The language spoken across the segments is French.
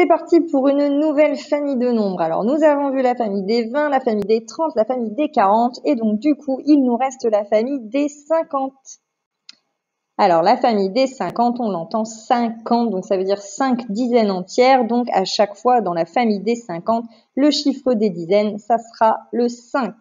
C'est parti pour une nouvelle famille de nombres. Alors, nous avons vu la famille des 20, la famille des 30, la famille des 40, et donc du coup, il nous reste la famille des 50. Alors, la famille des 50, on l'entend 50, donc ça veut dire 5 dizaines entières. Donc, à chaque fois, dans la famille des 50, le chiffre des dizaines, ça sera le 5.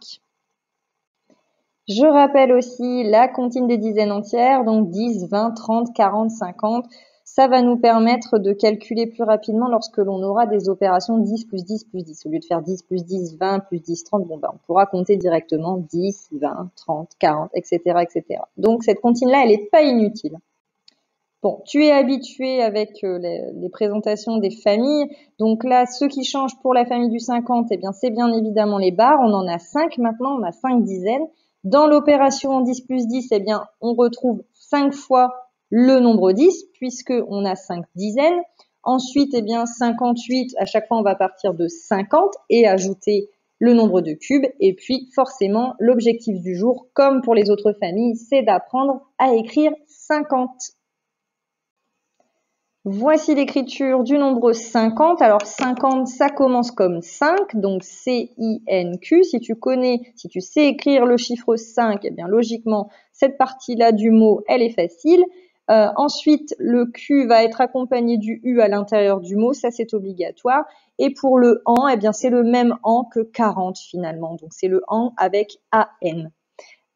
Je rappelle aussi la comptine des dizaines entières, donc 10, 20, 30, 40, 50. Ça va nous permettre de calculer plus rapidement lorsque l'on aura des opérations 10 plus 10 plus 10. Au lieu de faire 10 plus 10, 20 plus 10, 30, on pourra compter directement 10, 20, 30, 40, etc., etc. Donc, cette comptine-là, elle n'est pas inutile. Bon, tu es habitué avec les présentations des familles. Donc là, ce qui change pour la famille du 50, eh bien, c'est bien évidemment les barres. On en a 5 maintenant, on a 5 dizaines. Dans l'opération 10 plus 10, eh bien, on retrouve 5 fois le nombre 10, puisqu'on a 5 dizaines. Ensuite, eh bien, 58, à chaque fois, on va partir de 50 et ajouter le nombre de cubes. Et puis, forcément, l'objectif du jour, comme pour les autres familles, c'est d'apprendre à écrire 50. Voici l'écriture du nombre 50. Alors 50, ça commence comme 5, donc C-I-N-Q. Si tu sais écrire le chiffre 5, eh bien logiquement, cette partie-là du mot, elle est facile. Ensuite, le Q va être accompagné du U à l'intérieur du mot, ça c'est obligatoire. Et pour le AN, eh bien c'est le même AN que 40 finalement, donc c'est le AN avec A-N.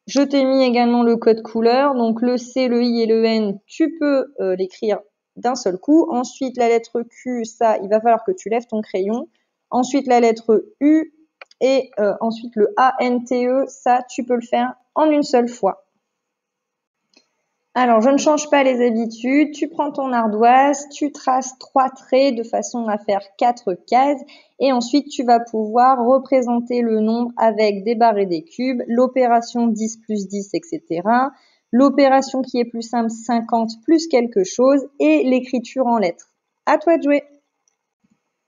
Je t'ai mis également le code couleur, donc le C, le I et le N, tu peux l'écrire d'un seul coup. Ensuite, la lettre Q, ça, il va falloir que tu lèves ton crayon. Ensuite, la lettre U et ensuite le A-N-T-E, ça, tu peux le faire en une seule fois. Alors, je ne change pas les habitudes. Tu prends ton ardoise, tu traces 3 traits de façon à faire 4 cases et ensuite, tu vas pouvoir représenter le nombre avec des barres et des cubes, l'opération 10 plus 10, etc., l'opération qui est plus simple, 50 plus quelque chose et l'écriture en lettres. À toi de jouer.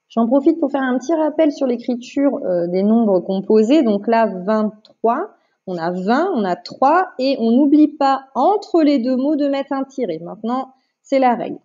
J'en profite pour faire un petit rappel sur l'écriture des nombres composés. Donc là, 23. On a 20, on a 3 et on n'oublie pas entre les deux mots de mettre un tiret. Maintenant, c'est la règle.